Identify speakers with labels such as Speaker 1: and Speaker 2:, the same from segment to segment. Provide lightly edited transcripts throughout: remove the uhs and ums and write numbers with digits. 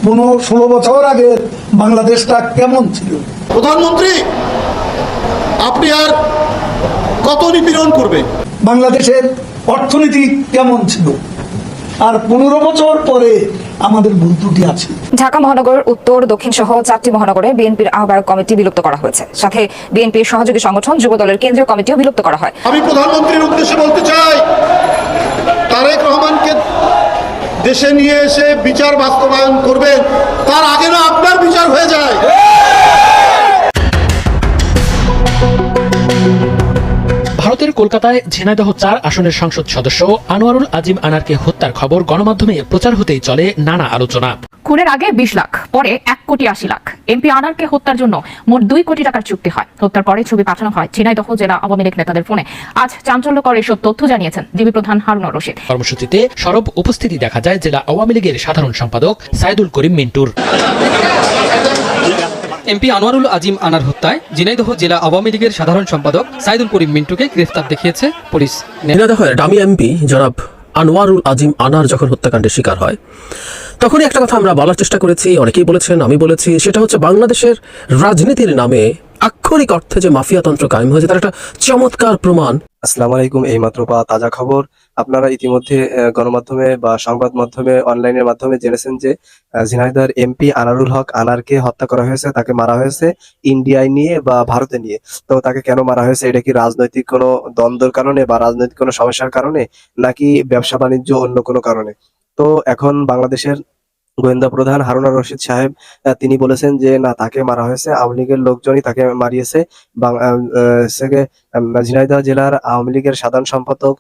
Speaker 1: 15-16 বছর আগে বাংলাদেশটা কেমন ছিল?
Speaker 2: প্রধানমন্ত্রী, আপনি আর কত নিপীড়ন করবে?
Speaker 1: বাংলাদেশের অর্থনীতি কেমন ছিল? আর 15 বছর পরে আমাদের ভুল ত্রুটি আছে।
Speaker 3: ঢাকা মহানগর, উত্তর, দক্ষিণ সহ 4টি মহানগরে বিএনপির আহ্বায়ক কমিটি বিলুপ্ত করা হয়েছে। সাথে বিএনপির সহযোগী সংগঠন যুবদলের কেন্দ্রীয় কমিটিও বিলুপ্ত করা হয়।
Speaker 2: আমি প্রধানমন্ত্রীর উদ্দেশ্যে বলতে চাই, তারেক রহমানকে দেশে নিয়ে এসে বিচার বাস্তবায়ন করবেন, তার আগে না আপনার বিচার হয়ে যায়।
Speaker 4: ভারতের কলকাতায় ঝিনাইদহ 4 আসনের সংসদ সদস্য আনোয়ারুল আজিম আনারকে হত্যার খবর গণমাধ্যমে প্রচার হতেই চলে নানা আলোচনা।
Speaker 5: খুনের আগে 20 লাখ, পরে 1,80,00,000 লাখ। এমপি আনারকে হত্যার জন্য মোট 2 কোটি টাকার চুক্তি হয়। হত্যার পরে ছবি পাঠানো হয় ঝিনাইদহ জেলা আওয়ামী লীগ নেতাদের ফোনে। আজ চাঞ্চল্যকর এসব তথ্য জানিয়েছেন ডিবি প্রধান হারুনুর রশিদ।
Speaker 4: কর্মসূচিতে সরব উপস্থিতি দেখা যায় জেলা আওয়ামী লীগের সাধারণ সম্পাদক সাইদুল করিম মিন্টুর।
Speaker 6: এমপি আনোয়ারুল আজিম আনার হত্যায় ঝিনাইদহ জেলা আওয়ামী লীগের সাধারণ সম্পাদক সাইদুল করিম মিন্টুকে গ্রেফতার দেখিয়েছে পুলিশ।
Speaker 7: ঝিনাইদহের ডামি এমপি জনাব আনোয়ারুল আজিম আনার যখন হত্যাকাণ্ডের শিকার হয়, তখনই একটা কথা আমরা বলার চেষ্টা করেছি, অনেকেই বলেছেন, আমি বলেছি, সেটা হচ্ছে বাংলাদেশের রাজনীতির নামে আক্ষরিক অর্থে যে মাফিয়াতন্ত্র কায়েম হয়েছে তার একটা চমৎকার প্রমাণ।
Speaker 8: আসসালামু আলাইকুম। এইমাত্র পাওয়া তাজা খবর। আপনারা ইতিমধ্যে গণমাধ্যমে বা সংবাদ মাধ্যমে, অনলাইনের মাধ্যমে জেনেছেন যে ঝিনাইদহের এমপি আনারুল হক আনারকে হত্যা করা হয়েছে। তাকে মারা হয়েছে ইন্ডিয়ায় নিয়ে বা ভারতে নিয়ে। তো তাকে কেন মারা হয়েছে? এটা কি রাজনৈতিক কোনো দ্বন্দ্বের কারণে বা রাজনৈতিক কোনো সমস্যার কারণে, নাকি ব্যবসা বাণিজ্য অন্য কোনো কারণে? তো এখন বাংলাদেশের গোয়েন্দা প্রধান হারুনুর রশিদ সাহেব তিনি বলেছেন যে না, তাকে মারা হয়েছে আওয়ামী লীগের লোকজনই তাকে মারিয়েছে। ঝিনাইদহ জেলার আওয়ামী লীগের সাধারণ সম্পাদক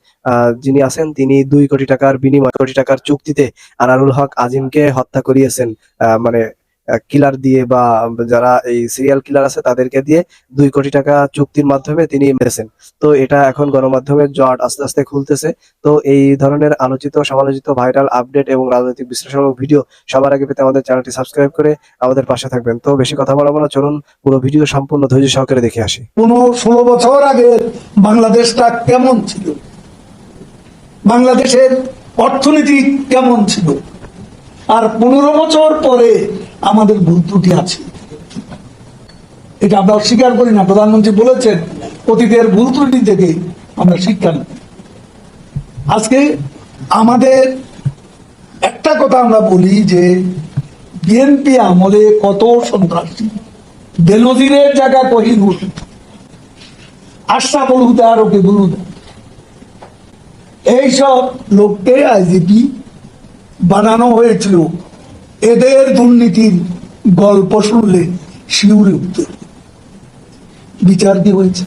Speaker 8: যিনি আছেন, তিনি 2 কোটি টাকার বিনিময়ে, কোটি টাকার চুক্তিতে আনারুল হক আজিমকে হত্যা করিয়েছেন। মানে কিলার দিয়ে বা যারা এই সিরিয়াল কিলার আছে তাদেরকে দিয়ে 2 কোটি টাকা চুক্তির মাধ্যমে তিনি মেরেছেন। তো এটা এখন গণমাধ্যমের জট আস্তে আস্তে খুলতেছে। তো এই ধরনের আলোচিত, সমালোচিত, ভাইরাল আপডেট এবং রাজনৈতিক বিশ্লেষণমূলক ভিডিও সবার আগে পেতে আমাদের চ্যানেলটি সাবস্ক্রাইব করে আমাদের পাশে থাকবেন। তো বেশি কথা বলবো না, চলুন পুরো ভিডিও সম্পূর্ণ ধৈর্য সহকারে দেখে আসি।
Speaker 1: 15-16 বছর আগে বাংলাদেশটা কেমন ছিল? বাংলাদেশের অর্থনীতি কেমন ছিল? আর 15 বছর পরে আমাদের ভুল ত্রুটি আছে। এটা আমরা স্বীকার করি না। প্রধানমন্ত্রী বলেছেন অতীতের ভুল ত্রুটি থেকে আমরা শিক্ষা নিই। আজকে আমাদের একটা কথা আমরা বলি যে বিএনপি আমলে কত সন্ত্রাসী, বেনজিরের জায়গা কহিনুর, আশরাফুল হুদা, রকিবুল হুদা, এইসব লোককে আইজিপি বানানো হয়েছিল। এদের দুর্নীতির গল্প শুনলে শিউরে উঠতে। বিচার কি হয়েছে?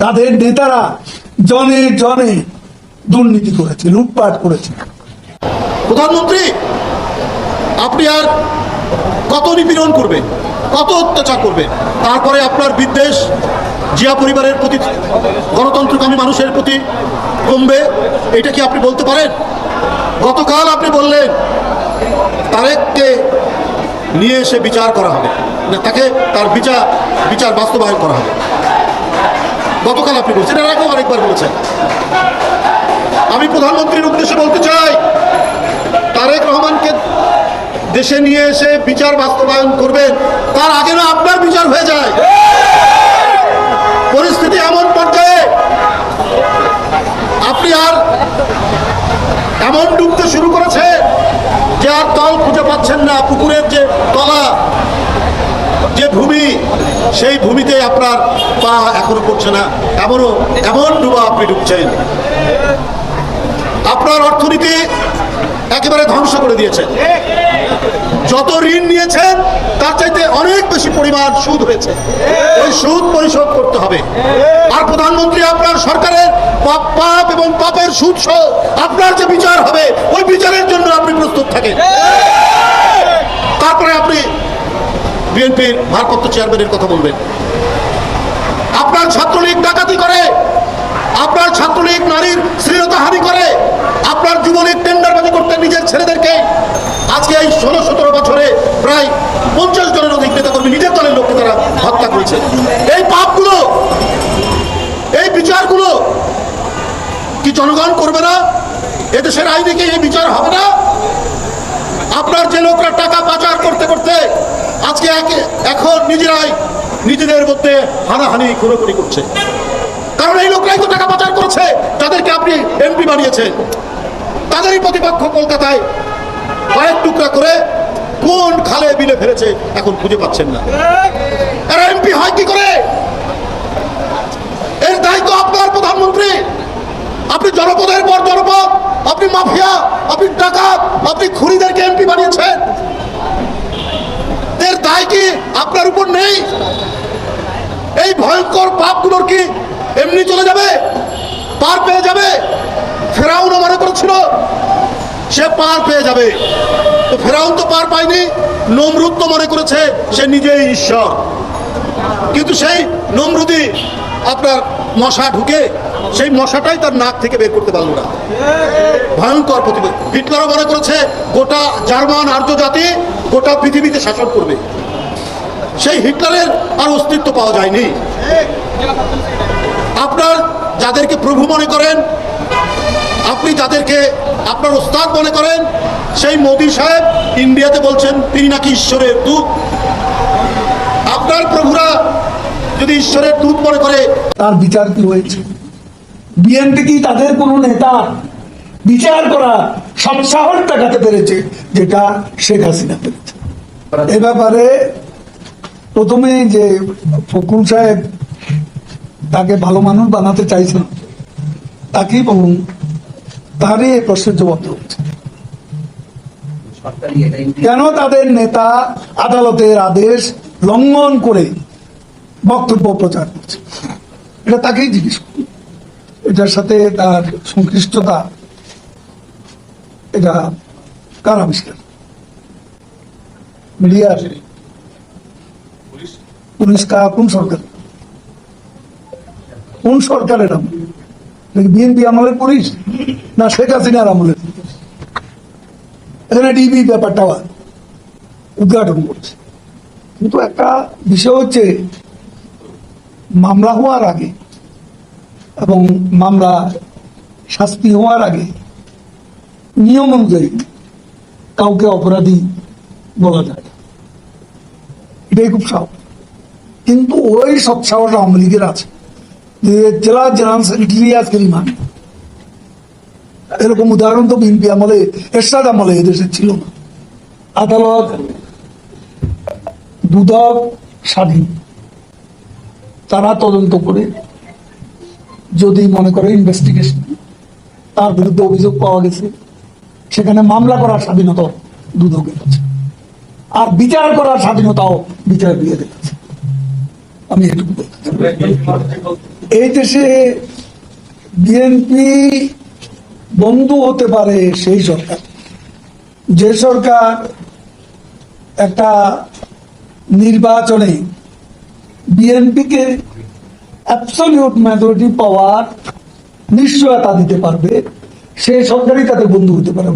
Speaker 1: তাদের নেতারা জনে জনে দুর্নীতি করেছে, লুটপাট করেছে।
Speaker 2: প্রধানমন্ত্রী, আপনি আর কত নিপীড়ন করবেন, কত অত্যাচার করবেন? তারপরে আপনার বিদ্বেষ জিয়া পরিবারের প্রতি, গণতন্ত্রকামী মানুষের প্রতি কমবে? এটা কি আপনি বলতে পারেন? গতকাল আপনি বললেন তারেককে নিয়ে এসে বিচার করা হবে, তাকে তার বিচার বাস্তবায়ন করা হবে। গতকাল আপনি বলছেন, এর আগেও আরেকবার বলেছেন। আমি প্রধানমন্ত্রীর উদ্দেশ্যে বলতে চাই, তারেক রহমানকে দেশে নিয়ে এসে বিচার বাস্তবায়ন করবেন, তার আগে না আপনার বিচার হয়ে যায়। পরিস্থিতি এমন পর্যায়ে আপনি আর এমন ডুবতে শুরু করেছে যে আর তল খুঁজে পাচ্ছেন না। পুকুরের যে তলা, যে ভূমি, সেই ভূমিতে আপনার পা এখনো পড়ছে না। এমন ডুবা আপনি ডুবছেন। আপনার অর্থনীতি একেবারে ধ্বংস করে দিয়েছে। যত ঋণ নিয়েছেন তার চাইতে অনেক বেশি পরিমাণ সুদ হয়েছে। ওই সুদ পরিশোধ করতে হবে। আর প্রধানমন্ত্রী, আপনার সরকারের পাপ এবং পাপের সুদ সহ আপনার যে বিচার হবে, ওই বিচারের জন্য আপনি প্রস্তুত থাকেন। তারপরে আপনি বিএনপির ভারপ্রাপ্ত চেয়ারম্যানের কথা বলবেন। আপনার ছাত্রলীগ ডাকাতি করে, আপনার ছাত্রলীগ নারীর শ্লীলতাহানি করে, আপনার যুবলীগ টেন্ডারবাজি করতে নিজের ছেলেদেরকে আজকে এই 16-17 বছরে প্রায় 50 জনের অধিক নেতাকর্মী নিজের দলের লোককে তারা হত্যা করেছে। এই পাপগুলো, এই বিচারগুলো কি জনগণ করবে না? এদেশের আইনে কি এই বিচার হবে না? আপনার আপনার যে লোকরা টাকা পাচার করতে করতে আজকে এখন নিজেরাই নিজেদের মধ্যে হানাহানি খুনোখুনি করছে, কারণ এই লোকরাই তো টাকা পাচার করেছে, যাদেরকে আপনি এমপি বানিয়েছেন। তাদেরই প্রতিপক্ষ কলকাতায় কয়েক টুকরা করে কোন খালে বিলে ফেলেছে এখন খুঁজে পাচ্ছেন না। এরা এমপি হয় কি করে? এর দায়িত্ব আপনার প্রধানমন্ত্রী। আপনি জনপদের পর জনপদ, আপনি মাফিয়া, আপনি ডাকাত, আপনি খুনিদেরকে এমপি বানিয়েছেন। এর দায় কি আপনার উপর নেই? এই ভয়ঙ্কর পাপগুলোর কি এমনি চলে যাবে, পার পেয়ে যাবে? ফেরাউন মনে করেছিল সে পার পেয়ে যাবে, তো ফেরাউন তো পার পায়নি। নমরুদ তো মনে করেছে সে নিজেই ঈশ্বর, কিন্তু সেই নমরুদি আপনার মশা ঢুকে সেই মশাটাই তার নাক থেকে বের করতে পারল না। ভয়ঙ্কর প্রতিবাদ। হিটলারও মনে করেছে গোটা জার্মান আর্য জাতি গোটা পৃথিবীতে শাসন করবে, সেই হিটলারের আর অস্তিত্ব পাওয়া যায়নি। আপনার যাদেরকে প্রভু মনে করেন, আপনি যাদেরকে আপনার ওস্তাদ মনে করেন, সেই মোদি সাহেব ইন্ডিয়াতে বলছেন তিনি নাকি ঈশ্বরের দূত। আপনার প্রভুরা যদি ঈশ্বরের দূত মনে করে,
Speaker 1: তার বিচার কি হয়েছে? বিএনপি কি তাদের কোন নেতা বিচার করা সৎসাহস দেখাতে পেরেছে যেটা শেখ হাসিনা পেরেছে? এ ব্যাপারে প্রথমে যে ফখরুল সাহেব তাকে ভালো মানুষ বানাতে চাইছেন, তাকেই বলুন, তারই এই প্রশ্নের জবাব হচ্ছে কেন তাদের নেতা আদালতের আদেশ লঙ্ঘন করে বক্তব্য প্রচার করছে, এটা তাকেই জিজ্ঞেস করুন। এটার সাথে তার সংশ্লিষ্টতা এটা কার আবিষ্কার? মিডিয়ার? পুলিশ কোন সরকার? কোন সরকারের আমল? বিএনপি আমলের পুলিশ না শেখ হাসিনার আমলের? এখানে ডিবি ব্যাপারটা উদ্ঘাটন করছে, কিন্তু একটা বিষয় হচ্ছে মামলা হওয়ার আগে এবং মামলা শাস্তি হওয়ার আগে নিয়ম অনুযায়ী কাউকে অপরাধী বলা যায়, এটাই খুব সাহস। কিন্তু ওই সব সাহস আওয়ামী লীগের আছে যে জেলা জেনারেল সেক্রেটারি আজকে রিমান্ড। এরকম উদাহরণ তো বিএনপি আমলে, এরশাদ আমলে এদেশে ছিল না। আদালত দুদক স্বাধীন, তারা তদন্ত করে যদি মনে করে ইনভেস্টিগেশন তার বিরুদ্ধে অভিযোগ পাওয়া গেছে, সেখানে মামলা করার স্বাধীনতা দুদকের আছে, আর বিচার করার স্বাধীনতাও বিচার দিয়ে রেখেছে। আমি এটুকু বলতে চাই, এই দেশে বিএনপি বন্ধু হতে পারে সেই সরকার যে সরকার একটা নির্বাচনে বিএনপিকে অ্যাবসলিউট মেজরিটি পাওয়ার নিশ্চয়তা দিতে পারবে, সেই সরকারই তাদের বন্ধু হতে পারে।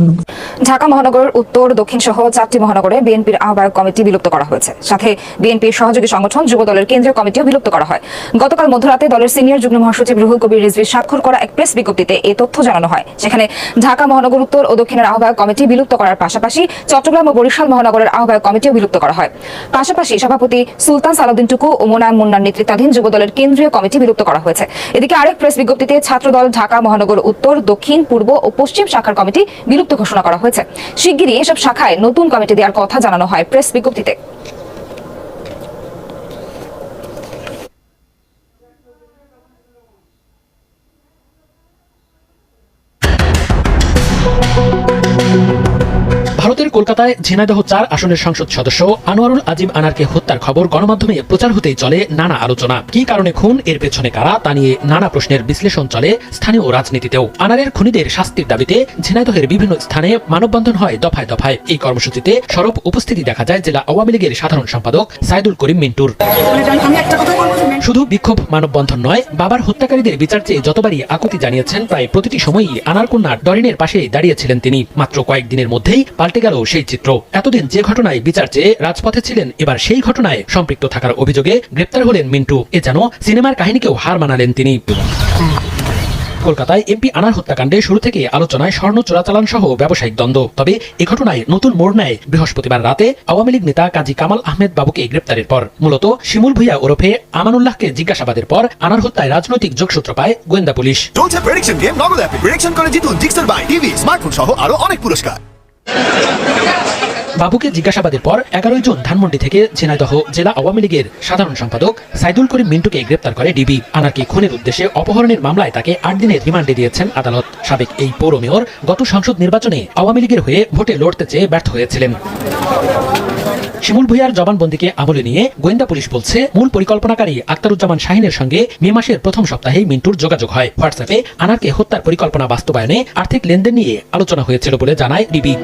Speaker 3: ঢাকা মহানগর উত্তর দক্ষিণ সহ 4টি মহানগরে বিএনপির আহ্বায়ক কমিটি বিলুপ্ত করা হয়েছে। সাথে বিএনপির সহযোগী সংগঠন যুব দলের কেন্দ্রীয় কমিটিও বিলুপ্ত করা হয়। গতকাল মধ্যরাতে দলের সিনিয়র যুগ্ম মহাসচিব রুহুল কবির রিজভীর স্বাক্ষর করা এক প্রেস বিজ্ঞপ্তিতে এই তথ্য জানানো হয়। সেখানে ঢাকা মহানগর উত্তর ও দক্ষিণের আহ্বায়ক কমিটি বিলুপ্ত করার পাশাপাশি চট্টগ্রাম ও বরিশাল মহানগরের আহ্বায়ক কমিটিও বিলুপ্ত করা হয়। পাশাপাশি সভাপতি সুলতান সালাউদ্দিন টুকু ও মোনায়েম মুন্নার নেতৃত্বাধীন যুব দলের কেন্দ্রীয় কমিটি বিলুপ্ত করা হয়েছে। এদিকে আরেক প্রেস বিজ্ঞপ্তিতে ছাত্রদল ঢাকা মহানগর উত্তর, দক্ষিণ, পূর্ব ও পশ্চিম শাখার কমিটি বিলুপ্ত ঘোষণা করা হয়েছে। শিগগিরই এসব শাখায় নতুন কমিটি দেওয়ার কথা জানানো হয় প্রেস বিজ্ঞপ্তিতে।
Speaker 4: ভারতের কলকাতায় ঝিনাইদহ 4 আসনের সংসদ সদস্য আনোয়ারুল আজিম আনারকে হত্যার খবর গণমাধ্যমে প্রচার হতেই চলে নানা আলোচনা। কি কারণে খুন, এর পেছনে কারা, তা নিয়ে নানা প্রশ্নের বিশ্লেষণ চলে স্থানীয় রাজনীতিতেও। আনারের খুনিদের শাস্তির দাবিতে ঝিনাইদহের বিভিন্ন স্থানে মানববন্ধন হয় দফায় দফায়। এই কর্মসূচিতে সরব উপস্থিতি দেখা যায় জেলা আওয়ামী লীগের সাধারণ সম্পাদক সাইদুল করিম মিন্টুর। শুধু বিক্ষোভ মানববন্ধন নয়, বাবার হত্যাকারীদের বিচার চেয়ে যতবারই আকুতি জানিয়েছেন, প্রায় প্রতিটি সময়ই আনার কন্যা ডরিনের পাশে দাঁড়িয়েছিলেন তিনি। মাত্র কয়েকদিনের মধ্যেই পাল্টে গেল সেই চিত্র। এতদিন যে ঘটনায় বিচার চেয়ে রাজপথে ছিলেন, এবার সেই ঘটনায় সম্পৃক্ত থাকার অভিযোগে গ্রেপ্তার হলেন মিন্টু। এ যেন সিনেমার কাহিনীকেও হার মানালেন তিনি। কলকাতায় এমপি আনার হত্যাকাণ্ডে শুরু থেকে আলোচনায় স্বর্ণ চোরাচালান সহ ব্যবসায়িক দ্বন্দ্ব। তবে এ ঘটনায় নতুন মোড় নেয় বৃহস্পতিবার রাতে আওয়ামী লীগ নেতা কাজী কামাল আহমেদ বাবুকে গ্রেপ্তারের পর। মূলত শিমুল ভূঁইয়া ওরফে আমানুল্লাহকে জিজ্ঞাসাবাদের পর আনার হত্যায় রাজনৈতিক যোগসূত্র পায় গোয়েন্দা পুলিশ।
Speaker 9: চলছে প্রেডিকশন গেম নগদ অ্যাপে। প্রেডিকশন করে জিতুন জিক্সার বাই টিভি, স্মার্টফোন সহ আরো অনেক পুরস্কার।
Speaker 4: বাবুকে জিজ্ঞাসাবাদের পর 11 জুন ধানমন্ডি থেকে ঝিনাইদহ জেলা আওয়ামী লীগের সাধারণ সম্পাদক সাইদুল করিম মিন্টুকে গ্রেপ্তার করে ডিবি। আনারকে খুনের উদ্দেশ্যে অপহরণের মামলায় তাকে 8 দিনের রিমান্ডে দিয়েছেন আদালত। সাবেক এই পৌর মেয়র গত সংসদ নির্বাচনে আওয়ামী লীগের হয়ে ভোটে লড়তে চেয়ে ব্যর্থ হয়েছিলেন। শিমুল ভূঁইয়ার জবানবন্দিকে আমলে নিয়ে গোয়েন্দা পুলিশ বলছে, মূল পরিকল্পনাকারী আখতারুজ্জামান শাহিনের সঙ্গে মে মাসের প্রথম সপ্তাহেই মিন্টুর যোগাযোগ হয়। হোয়াটসঅ্যাপে আনারকে হত্যার পরিকল্পনা বাস্তবায়নে আর্থিক লেনদেন নিয়ে আলোচনা হয়েছিল বলে জানায় ডিবি।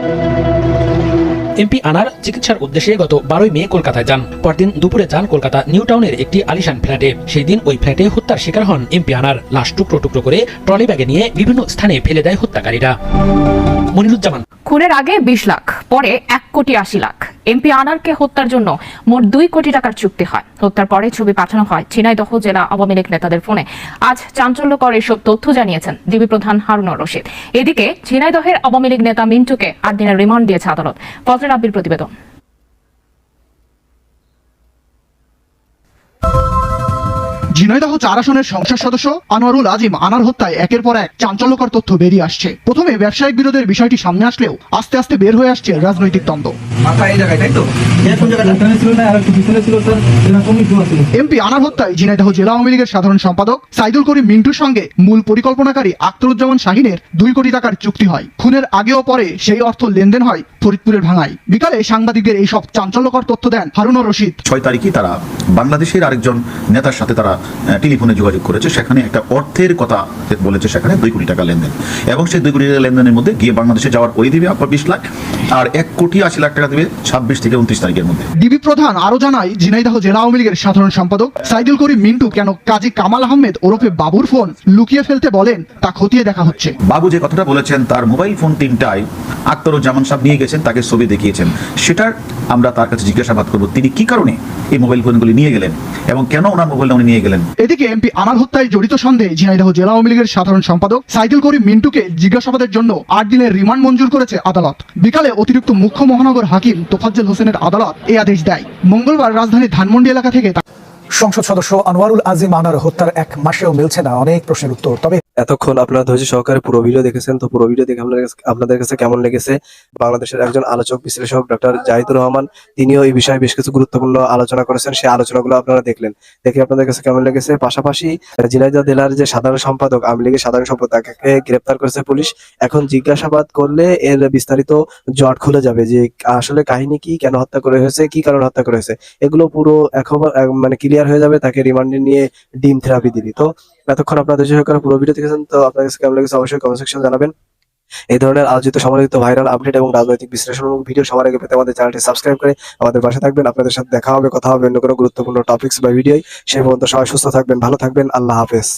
Speaker 4: এমপি আনার চিকিৎসার উদ্দেশ্যে গত 12 মে কলকাতায় যান। পরদিন দুপুরে যান কলকাতা নিউ টাউনের একটি আলিশান ফ্ল্যাটে। সেই দিন ওই ফ্ল্যাটে হত্যার শিকার হন এমপি আনার। লাশ টুকরো টুকরো করে ট্রলি ব্যাগে নিয়ে বিভিন্ন স্থানে ফেলে দেয় হত্যাকারীরা। মনিরুজ্জামান।
Speaker 5: খুনের আগে 20 লাখ, পরে 1 কোটি 80 লাখ। এমপি আনারকে হত্যার জন্য মোট 2 কোটি টাকার চুক্তি হয়। হত্যার পরে ছবি পাঠানো হয় ঝিনাইদহ জেলা আওয়ামী লীগ নেতাদের ফোনে। আজ চাঞ্চল্যকর এসব তথ্য জানিয়েছেন ডিবি প্রধান হারুনুর রশিদ। এদিকে ঝিনাইদহের আওয়ামী লীগ নেতা মিন্টুকে 8 দিনের রিমান্ড দিয়েছে আদালত। ফজলে রাব্বির প্রতিবেদন।
Speaker 10: ঝিনাইদহ 4 আসনের সংসদ সদস্য আনোয়ারুল আজিম আনার হত্যায় একের পর এক চাঞ্চল্যকর তথ্য বেরিয়ে আসছে। প্রথমে ব্যবসায়িক বিরোধের বিষয়টি সামনে আসলেও আস্তে আস্তে বের হয়ে আসছে রাজনৈতিক দ্বন্দ্ব। এমপি আনার হত্যায় ঝিনাইদহ জেলা আওয়ামী লীগের সাধারণ সম্পাদক সাইদুল করিম মিন্টুর সঙ্গে মূল পরিকল্পনাকারী আখতারুজ্জামান শাহিনের 2 কোটি টাকার চুক্তি হয়। খুনের আগেও পরে সেই অর্থ লেনদেন হয় ফরিদপুরের ভাঙায়। বিকালে সাংবাদিকদের এইসব চাঞ্চল্যকর তথ্য দেন হারুনুর রশিদ।
Speaker 11: 6 তারিখে তারা বাংলাদেশের আরেকজন নেতার সাথে তারা টেলিফোনে যোগাযোগ করেছে। সেখানে একটা অর্থের কথা বলেছে, সেখানে 2 কোটি টাকা লেনদেন, এবং সেই 2 কোটি টাকা লেনদেনের মধ্যে গিয়ে বাংলাদেশে যাওয়ার ওই দিবে আপনার 20 লাখ, আর 1 কোটি 80 লাখ টাকা দেবে 26 থেকে 29 তারিখের মধ্যে।
Speaker 10: ডিবি প্রধান আরো জানায়, ঝিনাইদহ জেলা আওয়ামী লীগের সাধারণ সম্পাদক সাইদুল করিম মিন্টু কেন কাজী কামাল আহমেদ ওরফে বাবুর ফোন লুকিয়ে ফেলতে বলেন তা খতিয়ে দেখা হচ্ছে।
Speaker 11: বাবু যে কথাটা বলেছেন, তার মোবাইল ফোন 3টায় আখতারুজ্জামান সাহেব নিয়ে গেছেন, তাকে ছবি দেখিয়েছেন। সেটার আমরা তার কাছে জিজ্ঞাসাবাদ করব, তিনি কি কারণে এই মোবাইল ফোনগুলি নিয়ে গেলেন এবং কেন ওনার মোবাইলটা উনি নিয়ে গেলেন।
Speaker 10: এদিকে এমপি আনার হত্যায় জড়িত সন্দেহে ঝিনাইদহ জেলা আওয়ামী লীগের সাধারণ সম্পাদক সাইদুল করিম মিন্টুকে জিজ্ঞাসাবাদের জন্য 8 দিনের রিমান্ড মঞ্জুর করেছে আদালত। বিকালে অতিরিক্ত মুখ্য মহানগর হাকিম তোফাজ্জল হোসেনের আদালত এই আদেশ দেয়। মঙ্গলবার রাজধানীর ধানমন্ডি এলাকা থেকে
Speaker 12: সংসদ সদস্য আনোয়ারুল আজিম আনার হত্যার 1 মাসেও মিলছে না অনেক প্রশ্নের উত্তর। তবে
Speaker 8: এতক্ষণ আপনারা ধৈর্য সহকারে পুরো ভিডিও দেখেছেন। তো পুরো ভিডিও দেখে আপনাদের কাছে কেমন লেগেছে? বাংলাদেশের একজন আলোচক বিশ্লেষক ডক্টর জাহিদুর রহমান, তিনিও এই বিষয়ে বেশ কিছু গুরুত্বপূর্ণ আলোচনা করেছেন। সেই আলোচনাগুলো আপনারা দেখলেন, দেখে আপনাদের কাছে কেমন লেগেছে? পাশাপাশি ঝিনাইদহ জেলার যে সাধারণ সম্পাদক, আওয়ামী লীগের সাধারণ সম্পাদক, তাকে গ্রেপ্তার করেছে পুলিশ। এখন জিজ্ঞাসাবাদ করলে এর বিস্তারিত জট খুলে যাবে যে আসলে কাহিনী কি, কেন হত্যা করে হয়েছে, কি কারণে হত্যা করে হয়েছে, এগুলো পুরো এখন মানে ক্লিয়ার হয়ে যাবে তাকে রিমান্ডে নিয়ে ডিম থেরাপি দিলি। তো এতক্ষণ আপনাদের সহকারে পুরো ভিডিও দেখেছেন, তো আপনাদের কাছে কেমন লেগেছে অবশ্যই কমেন্ট সেকশন জানাবেন। এই ধরনের আলোচিত সমালোচিত ভাইরাল আপডেট এবং রাজনৈতিক বিশ্লেষণমূলক ভিডিও সবার আগে পেতে আমাদের চ্যানেলটি সাবস্ক্রাইব করে আমাদের পাশে থাকবেন। আপনাদের সাথে দেখা হবে, কথা হবে অন্য কোনো গুরুত্বপূর্ণ টপিকস বা ভিডিও। সেই পর্যন্ত সবাই সুস্থ থাকবেন, ভালো থাকবেন। আল্লাহ হাফেজ।